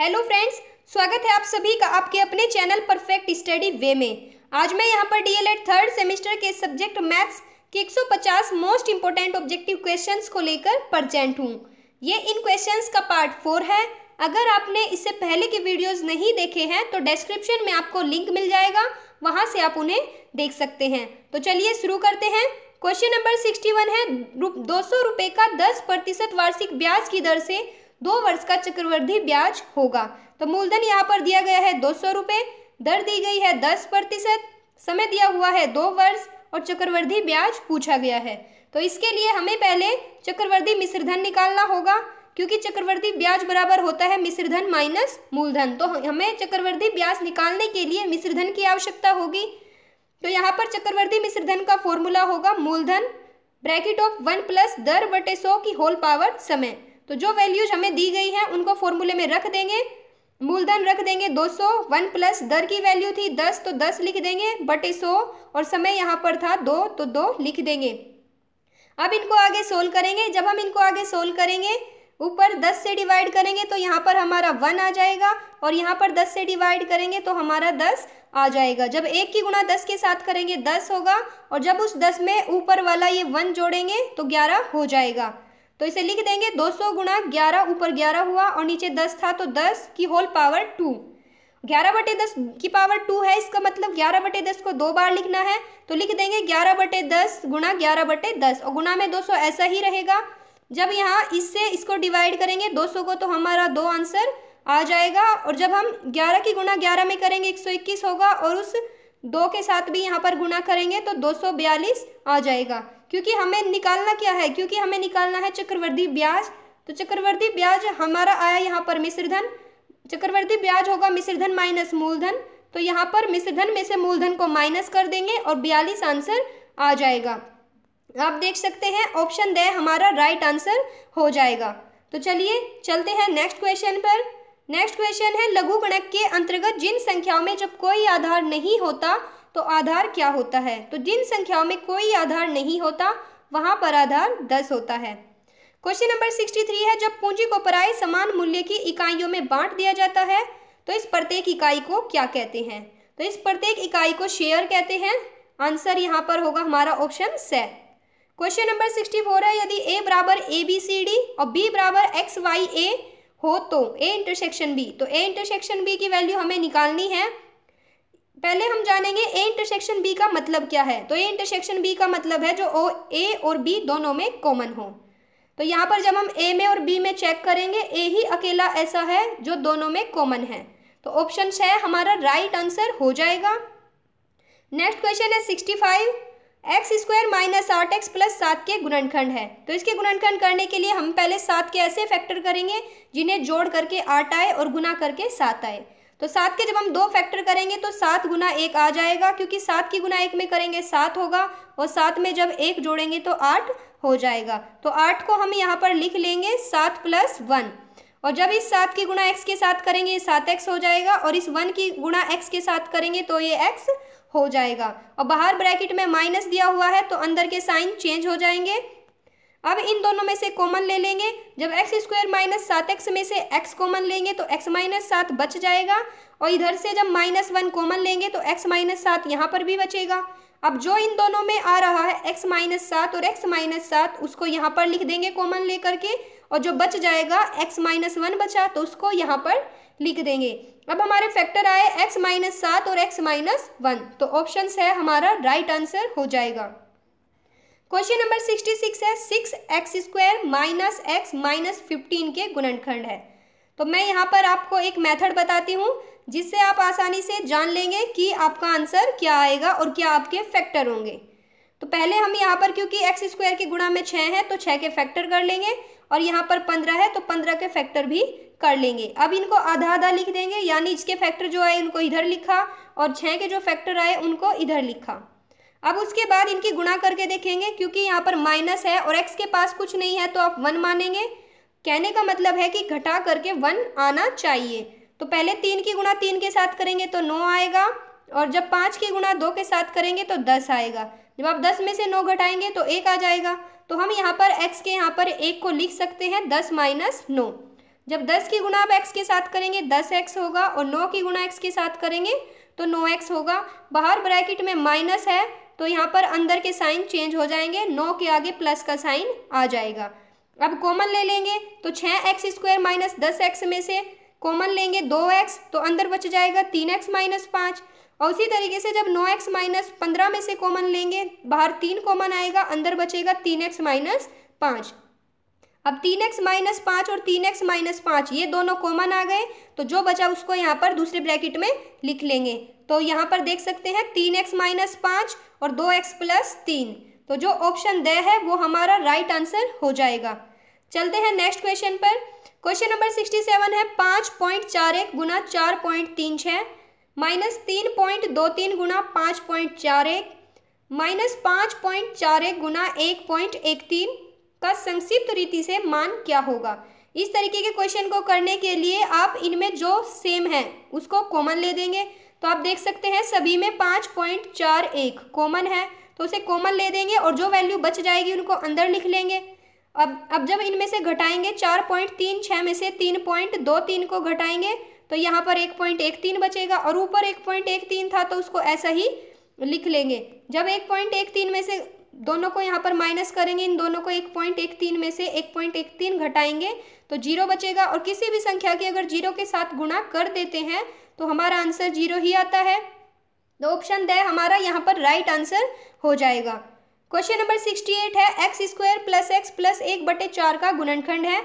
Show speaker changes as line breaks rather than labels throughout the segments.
Hello friends, स्वागत है आप सभी का आपके अपने चैनल परफेक्ट स्टडी वे में। आज मैं यहाँ पर डीएलएड थर्ड सेमेस्टर के सब्जेक्ट मैथ्स के 150 मोस्ट इंपोर्टेंट ऑब्जेक्टिव क्वेश्चंस को लेकर प्रेजेंट हूँ। ये इन क्वेश्चंस का पार्ट 4 है। अगर आपने इससे पहले के वीडियोस नहीं देखे हैं तो डिस्क्रिप्शन में आपको लिंक मिल जाएगा, वहाँ से आप उन्हें देख सकते हैं। तो चलिए शुरू करते हैं। क्वेश्चन नंबर 61 है, 200 रुपये का 10% वार्षिक ब्याज की दर से 2 वर्ष का चक्रवृद्धि ब्याज होगा। तो मूलधन यहाँ पर दिया गया है 200 रुपये, दर दी गई है 10%, समय दिया हुआ है 2 वर्ष और चक्रवृद्धि ब्याज पूछा गया है। तो इसके लिए हमें पहले चक्रवृद्धि मिश्रधन निकालना होगा, क्योंकि चक्रवृद्धि ब्याज बराबर होता है मिश्रधन माइनस मूलधन। तो हमें चक्रवृद्धि ब्याज निकालने के लिए मिश्रधन की आवश्यकता होगी। तो यहाँ पर चक्रवृद्धि मिश्रधन का फॉर्मूला होगा मूलधन ब्रैकेट ऑफ 1 प्लस दर बटे 100 की होल पावर समय। तो जो वैल्यूज हमें दी गई हैं उनको फॉर्मूले में रख देंगे। मूलधन रख देंगे 200, 1 प्लस दर की वैल्यू थी 10 तो 10 लिख देंगे बटे 100 और समय यहाँ पर था 2 तो 2 लिख देंगे। अब इनको आगे सोल्व करेंगे। जब हम इनको आगे सोल्व करेंगे, ऊपर 10 से डिवाइड करेंगे तो यहाँ पर हमारा 1 आ जाएगा और यहाँ पर 10 से डिवाइड करेंगे तो हमारा 10 आ जाएगा। जब 1 की गुणा 10 के साथ करेंगे 10 होगा और जब उस 10 में ऊपर वाला ये 1 जोड़ेंगे तो 11 हो जाएगा। तो इसे लिख देंगे 200 गुणा 11, ऊपर 11 हुआ और नीचे 10 था तो 10 की होल पावर 2। 11 बटे 10 की पावर 2 है, इसका मतलब 11 बटे 10 को 2 बार लिखना है। तो लिख देंगे 11 बटे 10 गुणा 11 बटे 10 और गुणा में 200 ऐसा ही रहेगा। जब यहाँ इससे इसको डिवाइड करेंगे 200 को तो हमारा 2 आंसर आ जाएगा और जब हम 11 की गुणा 11 में करेंगे 121 होगा और उस 2 के साथ भी यहाँ पर गुणा करेंगे तो 242 आ जाएगा। क्योंकि हमें निकालना क्या है, क्योंकि हमें निकालना है चक्रवृद्धि ब्याज। तो चक्रवृद्धि ब्याज हमारा आया यहाँ पर मिश्रधन। चक्रवृद्धि ब्याज होगा मिश्रधन माइनस मूलधन। तो यहाँ पर मिश्रधन में से मूलधन को माइनस कर देंगे और 42 आंसर आ जाएगा। आप देख सकते हैं ऑप्शन द हमारा राइट आंसर हो जाएगा। तो चलिए चलते हैं नेक्स्ट क्वेश्चन पर। नेक्स्ट क्वेश्चन है, लघु गणक के अंतर्गत जिन संख्याओं में जब कोई आधार नहीं होता तो आधार क्या होता है। तो जिन संख्याओं में कोई आधार नहीं होता वहां पर आधार 10 होता है। क्वेश्चन नंबर 63 है, जब पूंजी को पराये समान मूल्य की इकाइयों में बांट दिया जाता है तो इस प्रत्येक इकाई को क्या कहते हैं। तो इस प्रत्येक इकाई को शेयर कहते हैं। आंसर यहाँ पर होगा हमारा ऑप्शन स। क्वेश्चन नंबर 64 है, यदि a बराबर ABCD और b बराबर XYA हो तो a इंटरसेक्शन b। तो a इंटरसेक्शन b की वैल्यू हमें निकालनी है। पहले हम जानेंगे a इंटरसेक्शन b का मतलब क्या है। तो a इंटरसेक्शन b का मतलब है जो a और b दोनों में कॉमन हो। तो यहाँ पर जब हम a में और b में चेक करेंगे, a ही अकेला ऐसा है जो दोनों में कॉमन है। तो ऑप्शन 6 हमारा राइट आंसर हो जाएगा। नेक्स्ट क्वेश्चन है 65, x² माइनस 8x प्लस 7 के गुणनखंड है। तो इसके गुणनखंड करने के लिए हम पहले 7 के ऐसे फैक्टर करेंगे जिन्हें जोड़ करके 8 आए और गुना करके 7 आए। तो 7 के जब हम 2 फैक्टर करेंगे तो 7 गुना 1 आ जाएगा, क्योंकि 7 की गुना 1 में करेंगे 7 होगा और 7 में जब 1 जोड़ेंगे तो 8 हो जाएगा। तो 8 को हम यहाँ पर लिख लेंगे 7 प्लस 1 और जब इस 7 की गुना x के साथ करेंगे ये 7x हो जाएगा और इस 1 की गुणा x के साथ करेंगे तो ये x हो जाएगा। और बाहर ब्रैकेट में माइनस दिया हुआ है तो अंदर के साइन चेंज हो जाएंगे। अब इन दोनों में से कॉमन ले लेंगे। जब x² माइनस 7x में से x कॉमन लेंगे तो x माइनस 7 बच जाएगा और इधर से जब -1 कॉमन लेंगे तो x माइनस 7 यहाँ पर भी बचेगा। अब जो इन दोनों में आ रहा है x माइनस 7 और x माइनस 7 उसको यहाँ पर लिख देंगे कॉमन ले करके और जो बच जाएगा x माइनस 1 बचा तो उसको यहाँ पर लिख देंगे। अब हमारे फैक्टर आए x माइनस 7 और x माइनस 1। तो ऑप्शन है हमारा राइट आंसर हो जाएगा। क्वेश्चन नंबर 66 है, 6x² माइनस x माइनस 15 के गुणनखंड है। तो मैं यहाँ पर आपको एक मेथड बताती हूँ जिससे आप आसानी से जान लेंगे कि आपका आंसर क्या आएगा और क्या आपके फैक्टर होंगे। तो पहले हम यहाँ पर क्योंकि x² के गुणा में 6 है तो 6 के फैक्टर कर लेंगे और यहाँ पर 15 है तो 15 के फैक्टर भी कर लेंगे। अब इनको आधा आधा लिख देंगे, यानी इसके फैक्टर जो आए उनको इधर लिखा और 6 के जो फैक्टर आए उनको इधर लिखा। अब उसके बाद इनकी गुणा करके देखेंगे, क्योंकि यहाँ पर माइनस है और x के पास कुछ नहीं है तो आप 1 मानेंगे। कहने का मतलब है कि घटा करके 1 आना चाहिए। तो पहले 3 की गुणा 3 के साथ करेंगे तो 9 आएगा और जब 5 की गुणा 2 के साथ करेंगे तो 10 आएगा। जब आप 10 में से 9 घटाएंगे तो 1 आ जाएगा। तो हम यहाँ पर x के यहाँ पर 1 को लिख सकते हैं 10 माइनस 9। जब 10 की गुणा आप x के साथ करेंगे 10x होगा और 9 की गुणा x के साथ करेंगे तो 9x होगा। बाहर ब्रैकेट में माइनस है तो यहाँ पर अंदर के साइन चेंज हो जाएंगे, 9 के आगे प्लस का साइन आ जाएगा। अब कॉमन ले लेंगे तो 6x स्क्वायर माइनस 10x में से कॉमन लेंगे 2x तो अंदर बच जाएगा 3x माइनस 5। और उसी तरीके से जब 9x माइनस 15 में से कॉमन लेंगे, बाहर 3 कॉमन आएगा, अंदर बचेगा 3x माइनस 5। अब 3x माइनस 5 और 3x माइनस 5 ये दोनों कॉमन आ गए तो जो बचा उसको यहाँ पर दूसरे ब्रैकेट में लिख लेंगे। तो यहाँ पर देख सकते हैं 3x माइनस 5 और 2x प्लस 3, तो जो ऑप्शन द है वो हमारा राइट आंसर हो जाएगा। चलते हैं नेक्स्ट क्वेश्चन पर। क्वेश्चन नंबर 67 है 5.41 गुना 4.36 माइनस 3.23 गुना 5.41 माइनस 5.41 गुना 1.13 का संक्षिप्त रीति से मान क्या होगा। इस तरीके के क्वेश्चन को करने के लिए आप इनमें जो सेम है उसको कॉमन ले देंगे। तो आप देख सकते हैं सभी में 5.41 कॉमन है तो उसे कॉमन ले देंगे और जो वैल्यू बच जाएगी उनको अंदर लिख लेंगे। अब जब इनमें से घटाएंगे 4.36 में से 3.23 को घटाएंगे तो यहाँ पर 1.13 बचेगा और ऊपर 1.13 था तो उसको ऐसा ही लिख लेंगे। जब 1.13 में से दोनों को यहाँ पर माइनस करेंगे, इन दोनों को 1.13 में से 1.13 घटाएंगे तो 0 बचेगा और किसी भी संख्या की अगर 0 के साथ गुणा कर देते हैं तो हमारा आंसर 0 ही आता है। तो ऑप्शन द हमारा यहाँ पर राइट आंसर हो जाएगा। क्वेश्चन नंबर 68 है x square plus x plus 1/4 का गुणनखंड है।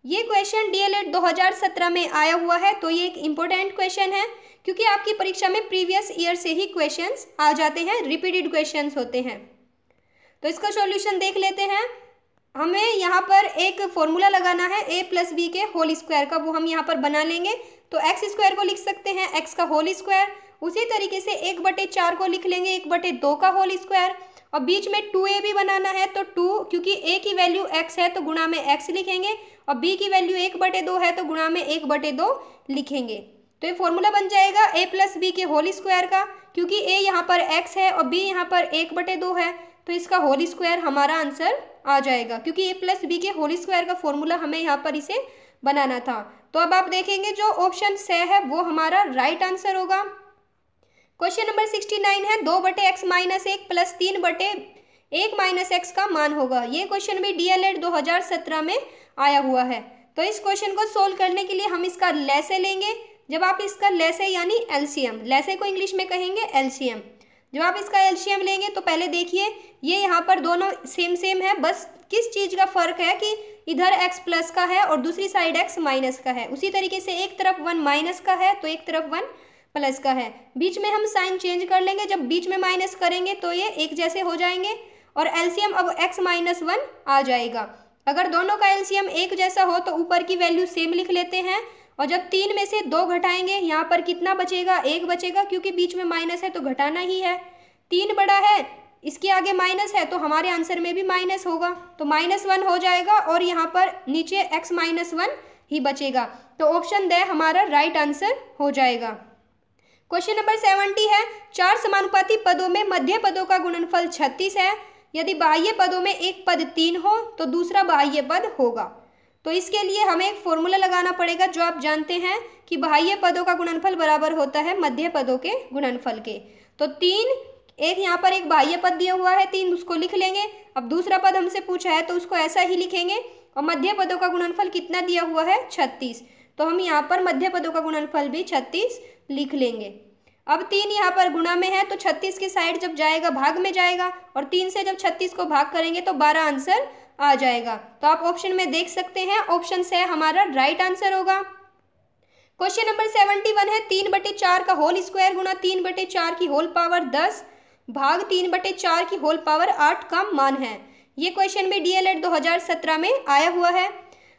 ये क्वेश्चन DLED 2017 में आया हुआ है तो ये एक इम्पोर्टेंट क्वेश्चन है क्योंकि आपकी परीक्षा में प्रीवियस ईयर से ही क्वेश्चंस आ जाते हैं, रिपीटेड क्वेश्चंस होते हैं। तो इसका सॉल्यूशन देख लेते हैं। हमें यहाँ पर एक फॉर्मूला लगाना है a प्लस बी के होल स्क्वायर का, वो हम यहाँ पर बना लेंगे। तो एक्स स्क्वायर को लिख सकते हैं x का होल स्क्वायर, उसी तरीके से 1/4 को लिख लेंगे 1/2 का होल स्क्वायर और बीच में 2a भी बनाना है तो 2, क्योंकि a की वैल्यू x है तो गुणा में x लिखेंगे और b की वैल्यू 1/2 है तो गुणा में 1/2 लिखेंगे। तो ये फॉर्मूला बन जाएगा a प्लस बी के होल स्क्वायर का, क्योंकि a यहाँ पर x है और b यहाँ पर 1/2 है तो इसका होल स्क्वायर हमारा आंसर आ जाएगा, क्योंकि a प्लस बी के होल स्क्वायर का फॉर्मूला हमें यहाँ पर इसे बनाना था। तो अब आप देखेंगे जो ऑप्शन स है वो हमारा राइट आंसर होगा। क्वेश्चन नंबर 69 है 2/x minus 1 plus 3/1 minus x का मान होगा। ये क्वेश्चन भी DLED 2017 में आया हुआ है। तो इस क्वेश्चन को सोल्व करने के लिए हम इसका लैसे लेंगे। जब आप इसका लैसे यानी एलसीएम, लैसे को इंग्लिश में कहेंगे एलसीएम, जब आप इसका एलसीएम लेंगे तो पहले देखिए ये यहाँ पर दोनों सेम है, बस किस चीज़ का फ़र्क है कि इधर x प्लस का है और दूसरी साइड x माइनस का है। उसी तरीके से एक तरफ 1 माइनस का है तो एक तरफ 1 प्लस का है। बीच में हम साइन चेंज कर लेंगे, जब बीच में माइनस करेंगे तो ये एक जैसे हो जाएंगे और एलसीएम अब x माइनस 1 आ जाएगा। अगर दोनों का एलसीएम एक जैसा हो तो ऊपर की वैल्यू सेम लिख लेते हैं और जब 3 में से 2 घटाएंगे यहाँ पर कितना बचेगा, 1 बचेगा, क्योंकि बीच में माइनस है तो घटाना ही है। 3 बड़ा है, इसके आगे माइनस है तो हमारे आंसर में भी माइनस होगा तो -1 हो जाएगा और यहाँ पर नीचे x माइनस 1 ही बचेगा। तो ऑप्शन द हमारा राइट आंसर हो जाएगा। क्वेश्चन नंबर 70 है 4 समानुपाती पदों में मध्य पदों का गुणनफल 36 है। यदि बाह्य पदों में एक पद 3 हो तो दूसरा बाह्य पद होगा। तो इसके लिए हमें एक फॉर्मूला लगाना पड़ेगा जो आप जानते हैं कि बाह्य पदों का गुणनफल बराबर होता है मध्य पदों के गुणनफल के। तो 3, एक यहाँ पर एक बाह्य पद दिया हुआ है 3, उसको लिख लेंगे। अब दूसरा पद हमसे पूछा है तो उसको ऐसा ही लिखेंगे और मध्य पदों का गुणनफल कितना दिया हुआ है 36, तो हम यहाँ पर मध्य पदों का गुणनफल भी 36 लिख लेंगे। अब 3 यहाँ पर गुणा में है तो 36 के साइड जब जाएगा भाग में जाएगा और 3 से जब 36 को भाग करेंगे तो 12 आंसर आ जाएगा। तो आप ऑप्शन में देख सकते हैं ऑप्शन से हमारा राइट आंसर होगा। क्वेश्चन नंबर 71 है 3/4 का होल स्क्वायर गुणा 3/4 की होल पावर 10 भाग 3/4 की होल पावर 8 का मान है। ये क्वेश्चन भी DLED 2017 में आया हुआ है।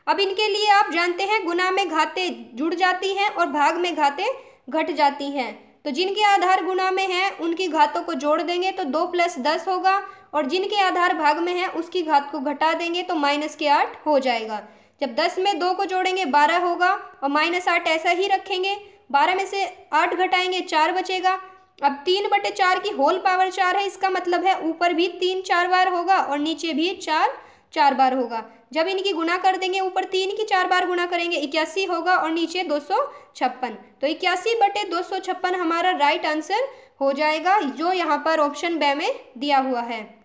अब इनके लिए आप जानते हैं गुणा में घातें जुड़ जाती हैं और भाग में घातें घट जाती हैं। तो जिनके आधार गुणा में है उनकी घातों को जोड़ देंगे तो 2 + 10 होगा और जिनके आधार भाग में है उसकी घात को घटा देंगे तो -8 हो जाएगा। जब 10 में 2 को जोड़ेंगे 12 होगा और -8 ऐसा ही रखेंगे। 12 में से 8 घटाएंगे 4 बचेगा। अब 3/4 की होल पावर 4 है, इसका मतलब है ऊपर भी 3 4 बार होगा और नीचे भी 4 4 बार होगा। जब इनकी गुणा कर देंगे, ऊपर 3 की 4 बार गुणा करेंगे 81 होगा और नीचे 256। तो 81/256 हमारा राइट आंसर हो जाएगा, जो यहाँ पर ऑप्शन बी में दिया हुआ है।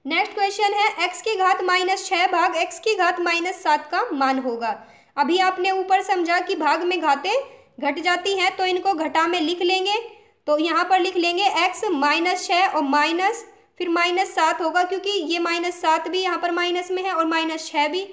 नेक्स्ट क्वेश्चन है x की घात -6 भाग x की घात -7 का मान होगा। अभी आपने ऊपर समझा कि भाग में घातें घट जाती हैं, तो इनको घटा में लिख लेंगे। तो यहाँ पर लिख लेंगे x -6 और माइनस फिर -7 होगा, क्योंकि ये -7 भी यहाँ पर माइनस में है और -6 भी,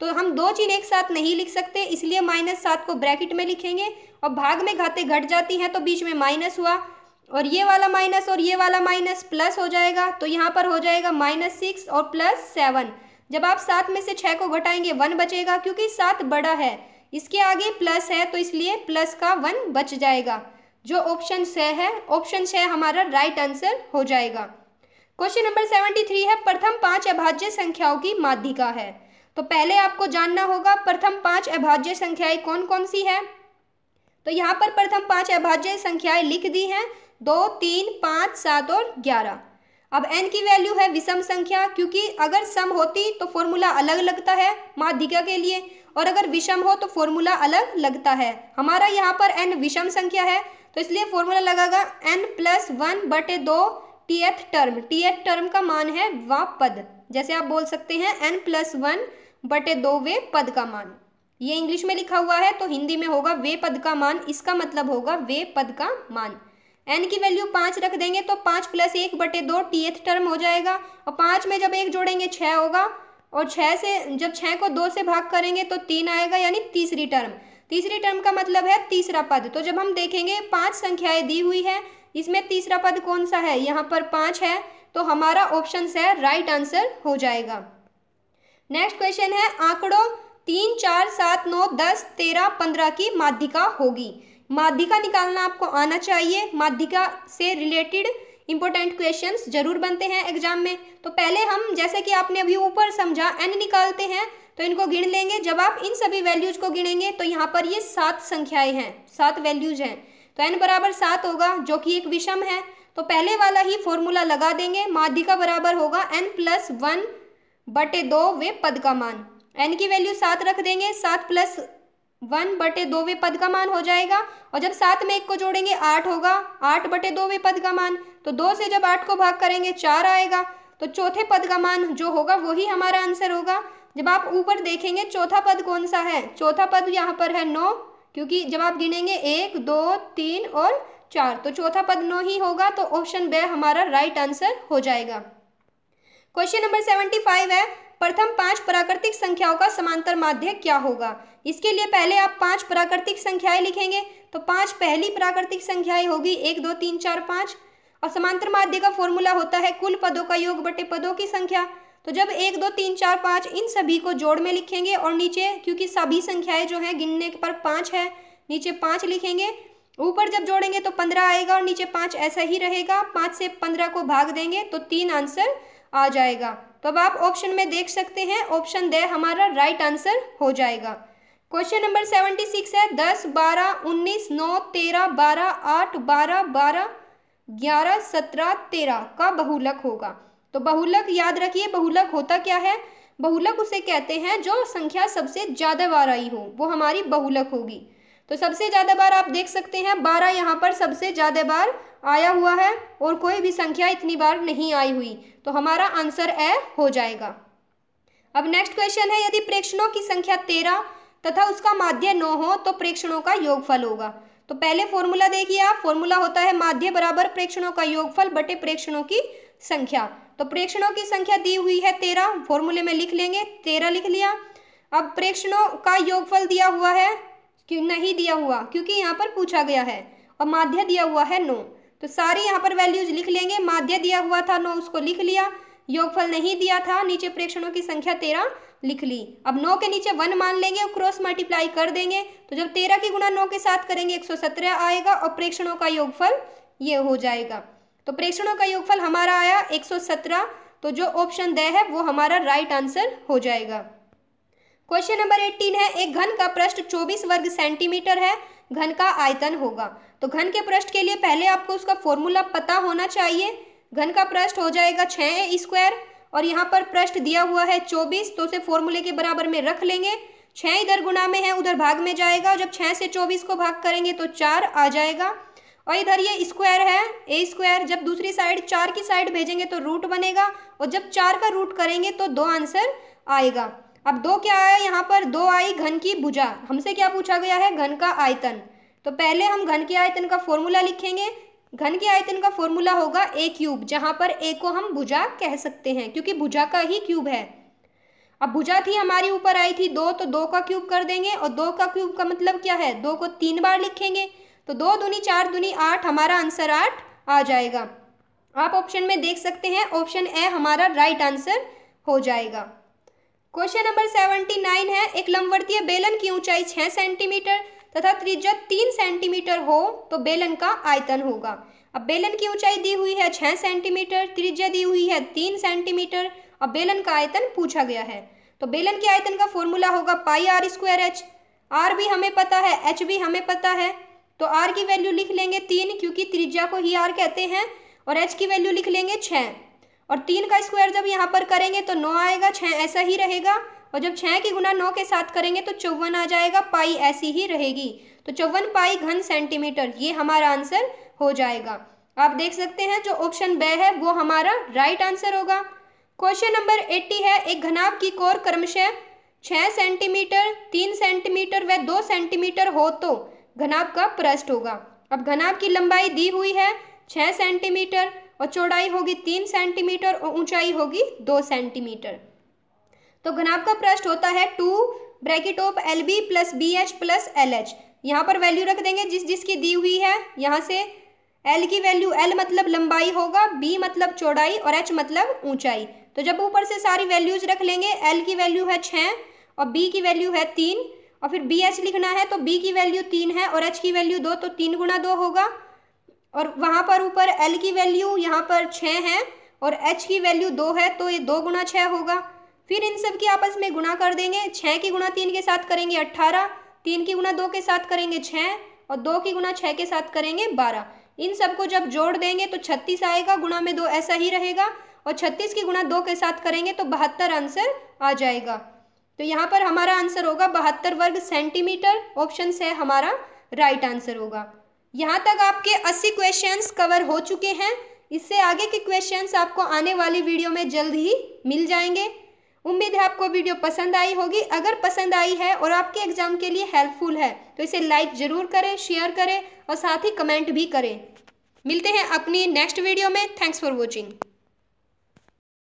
तो हम दो चीज़ एक साथ नहीं लिख सकते, इसलिए -7 को ब्रैकेट में लिखेंगे। और भाग में घातें घट जाती हैं तो बीच में माइनस हुआ, और ये वाला माइनस और ये वाला माइनस प्लस हो जाएगा, तो यहाँ पर हो जाएगा -6 और +7। जब आप 7 में से 6 को घटाएंगे 1 बचेगा, क्योंकि 7 बड़ा है, इसके आगे प्लस है तो इसलिए प्लस का 1 बच जाएगा, जो ऑप्शन से है। ऑप्शन से हमारा राइट आंसर हो जाएगा। क्वेश्चन नंबर 73 है प्रथम 5 अभाज्य संख्याओं की माध्यिका है। तो पहले आपको जानना होगा प्रथम 5 अभाज्य संख्याएं कौन कौन सी है। तो यहाँ पर प्रथम 5 अभाज्य संख्याएं लिख दी हैं, 2, 3, 5, 7 और 11। अब n की वैल्यू है विषम संख्या, क्योंकि अगर सम होती तो फॉर्मूला अलग लगता है माध्यिका के लिए, और अगर विषम हो तो फॉर्मूला अलग लगता है। हमारा यहाँ पर n विषम संख्या है, तो इसलिए फॉर्मूला लगेगा n+1/2 tth term. tth term का मान है वा पद, जैसे आप बोल सकते हैं n+1/2 वे पद का मान। ये इंग्लिश में लिखा हुआ है, तो हिंदी में होगा वे पद का मान, इसका मतलब होगा वे पद का मान। n की वैल्यू 5 रख देंगे तो 5 + 1/2 tth टर्म हो जाएगा, और 5 में जब 1 जोड़ेंगे 6 होगा, और 6 से जब 6 को 2 से भाग करेंगे तो 3 आएगा, यानी तीसरी टर्म। तीसरी टर्म का मतलब है तीसरा पद। तो जब हम देखेंगे 5 संख्याएं दी हुई है, इसमें तीसरा पद कौन सा है, यहाँ पर 5 है, तो हमारा ऑप्शन से राइट आंसर हो जाएगा। नेक्स्ट क्वेश्चन है आंकड़ों 3, 4, 7, 9, 10, 13, 15 की माध्यिका होगी। माध्यिका निकालना आपको आना चाहिए। माध्यिका से रिलेटेड इंपॉर्टेंट क्वेश्चंस जरूर बनते हैं एग्जाम में। तो पहले हम, जैसे कि आपने अभी ऊपर समझा, n निकालते हैं, तो इनको गिन लेंगे। जब आप इन सभी वैल्यूज को गिनेंगे तो यहाँ पर ये 7 संख्याएं हैं, 7 वैल्यूज हैं, तो n बराबर 7 होगा, जो कि एक विषम है। तो पहले वाला ही फॉर्मूला लगा देंगे, माध्यिका बराबर होगा n+1/2 वे पद का मान। n की वैल्यू 7 रख देंगे, 7 + 1/2 वे पद का मान हो जाएगा, और जब 7 में 1 को जोड़ेंगे 8 होगा, 8/2 वे पद का मान। तो 2 से जब 8 को भाग करेंगे 4 आएगा, तो चौथे पद का मान जो होगा वही हमारा आंसर होगा। जब आप ऊपर देखेंगे चौथा पद कौन सा है, चौथा पद यहाँ पर है 9, क्योंकि जब आप गिनेंगे 1, 2, 3 और 4, तो चौथा पद 9 ही होगा, तो ऑप्शन बी हमारा राइट आंसर हो जाएगा। क्वेश्चन नंबर 75 है प्रथम 5 प्राकृतिक संख्याओं का समांतर माध्य क्या होगा। इसके लिए पहले आप 5 प्राकृतिक संख्याएं लिखेंगे, तो 5 पहली प्राकृतिक संख्याएं होगी 1, 2, 3, 4, 5, और समांतर माध्य का फॉर्मूला होता है कुल पदों का योग बटे पदों की संख्या। तो जब 1, 2, 3, 4, 5 इन सभी को जोड़ में लिखेंगे, और नीचे क्योंकि सभी संख्याएं जो हैं गिनने पर 5 है, नीचे 5 लिखेंगे, ऊपर जब जोड़ेंगे तो 15 आएगा, और नीचे 5 ऐसा ही रहेगा। 5 से 15 को भाग देंगे तो 3 आंसर आ जाएगा। तो अब आप ऑप्शन में देख सकते हैं, ऑप्शन डी हमारा राइट आंसर हो जाएगा। क्वेश्चन नंबर 76 है 10, 12, 19, 9, 13, 12, 8, 12, 12, 11, 17, 13 का बहुलक होगा। तो बहुलक याद रखिए, बहुलक होता क्या है, बहुलक उसे कहते हैं जो संख्या सबसे ज्यादा बार आई हो, वो हमारी बहुलक होगी। तो सबसे ज्यादा बार आप देख सकते हैं 12 यहाँ पर सबसे ज्यादा बार आया हुआ है, और कोई भी संख्या इतनी बार नहीं आई हुई, तो हमारा आंसर ए हो जाएगा। अब नेक्स्ट क्वेश्चन है यदि प्रेक्षणों की संख्या 13 तथा उसका माध्य 9 हो तो प्रेक्षणों का योगफल होगा। तो पहले फॉर्मूला देखिए आप, फॉर्मूला होता है माध्य बराबर प्रेक्षणों का योगफल बटे प्रेक्षणों की संख्या। तो प्रेक्षणों की संख्या दी हुई है 13, फॉर्मूले में लिख लेंगे, 13 लिख लिया। अब प्रेक्षणों का योगफल दिया हुआ है, क्यों नहीं दिया हुआ, क्योंकि यहाँ पर पूछा गया है, और माध्य दिया हुआ है 9, तो सारी यहाँ पर वैल्यूज लिख लेंगे। माध्य दिया हुआ था 9, उसको लिख लिया, योगफल नहीं दिया था, नीचे प्रेक्षणों की संख्या 13 लिख ली। अब 9 के नीचे 1 मान लेंगे और क्रॉस मल्टीप्लाई कर देंगे, तो जब 13 की गुणा 9 के साथ करेंगे 117 आएगा, और प्रेक्षणों का योगफल ये हो जाएगा। तो प्रेक्षणों का योगफल हमारा आया 117, तो जो ऑप्शन द है वो हमारा राइट आंसर हो जाएगा। क्वेश्चन नंबर 18 है एक घन का पृष्ठ 24 वर्ग सेंटीमीटर है, घन का आयतन होगा। तो घन के पृष्ठ के लिए पहले आपको उसका फॉर्मूला पता होना चाहिए। घन का पृष्ठ हो जाएगा 6a² और यहाँ पर पृष्ठ दिया हुआ है 24, तो उसे फॉर्मूले के बराबर में रख लेंगे। 6 इधर गुणा में है, उधर भाग में जाएगा। जब 6 से 24 को भाग करेंगे तो 4 आ जाएगा। और इधर ये स्क्वायर है ए स्क्वायर, जब दूसरी साइड 4 की साइड भेजेंगे तो रूट बनेगा, और जब 4 का रूट करेंगे तो 2 आंसर आएगा। अब 2 क्या आया यहाँ पर, 2 आई घन की भुजा। हमसे क्या पूछा गया है, घन का आयतन। तो पहले हम घन के आयतन का फॉर्मूला लिखेंगे। घन के आयतन का फॉर्मूला होगा ए क्यूब, जहाँ पर ए को हम भुजा कह सकते हैं क्योंकि भुजा का ही क्यूब है। अब भुजा थी हमारी ऊपर आई थी 2, तो 2 का क्यूब कर देंगे, और 2 का क्यूब का मतलब क्या है, 2 को 3 बार लिखेंगे। तो 2 दूनी 4 दूनी 8, हमारा आंसर 8 आ जाएगा। आप ऑप्शन में देख सकते हैं, ऑप्शन ए हमारा राइट आंसर हो जाएगा। क्वेश्चन नंबर 79 है, एक लंबवर्तीय बेलन की ऊंचाई 6 सेंटीमीटर तथा त्रिज्या 3 सेंटीमीटर हो तो बेलन का आयतन होगा। अब बेलन की ऊंचाई दी हुई है 6 सेंटीमीटर, त्रिज्या दी हुई है 3 सेंटीमीटर, अब बेलन का आयतन पूछा गया है। तो बेलन के आयतन का फॉर्मूला होगा पाई आर स्क्वायर एच। आर भी हमें पता है, एच भी हमें पता है, तो आर की वैल्यू लिख लेंगे 3 क्योंकि त्रिज्या को ही आर कहते हैं, और एच की वैल्यू लिख लेंगे 6। और 3 का स्क्वायर जब यहाँ पर करेंगे तो 9 आएगा, 6 ऐसा ही रहेगा, और जब 6 की गुना 9 के साथ करेंगे तो 54 आ जाएगा, पाई ऐसी ही रहेगी। तो 54 पाई घन सेंटीमीटर, ये हमारा आंसर हो जाएगा। आप देख सकते हैं जो ऑप्शन बी है वो हमारा राइट आंसर होगा। क्वेश्चन नंबर 80 है, एक घनाभ की कोर क्रमशः 6 सेंटीमीटर, 3 सेंटीमीटर व 2 सेंटीमीटर हो तो घनाभ का पृष्ठ होगा। अब घनाभ की लंबाई दी हुई है 6 सेंटीमीटर और चौड़ाई होगी 3 सेंटीमीटर और ऊंचाई होगी 2 सेंटीमीटर। तो घनाभ का पृष्ठ होता है 2 bracket of LB plus BH plus LH। यहाँ पर वैल्यू रख देंगे जिस जिसकी दी हुई है। यहाँ से L की वैल्यू, L मतलब लंबाई होगा, B मतलब चौड़ाई और H मतलब ऊंचाई। तो जब ऊपर से सारी वैल्यूज रख लेंगे, L की वैल्यू है 6 और B की वैल्यू है 3 और फिर BH लिखना है तो B की वैल्यू 3 है और H की वैल्यू 2, तो 3 गुना 2 होगा। और वहाँ पर ऊपर L की वैल्यू यहाँ पर 6 है और H की वैल्यू 2 है, तो ये 2 गुना 6 होगा। फिर इन सब की आपस में गुणा कर देंगे। 6 की गुणा 3 के साथ करेंगे 18, 3 की गुणा 2 के साथ करेंगे 6 और 2 की गुणा 6 के साथ करेंगे 12। इन सबको जब जोड़ देंगे तो 36 आएगा, गुणा में 2 ऐसा ही रहेगा, और 36 की गुणा 2 के साथ करेंगे तो 72 आंसर आ जाएगा। तो यहाँ पर हमारा आंसर होगा 72 वर्ग सेंटीमीटर। ऑप्शन से हमारा राइट आंसर होगा। यहाँ तक आपके 80 क्वेश्चंस कवर हो चुके हैं। इससे आगे के क्वेश्चंस आपको आने वाली वीडियो में जल्द ही मिल जाएंगे। उम्मीद है आपको वीडियो पसंद आई होगी। अगर पसंद आई है और आपके एग्जाम के लिए हेल्पफुल है तो इसे लाइक ज़रूर करें, शेयर करें और साथ ही कमेंट भी करें। मिलते हैं अपनी नेक्स्ट वीडियो में। Thanks for watching.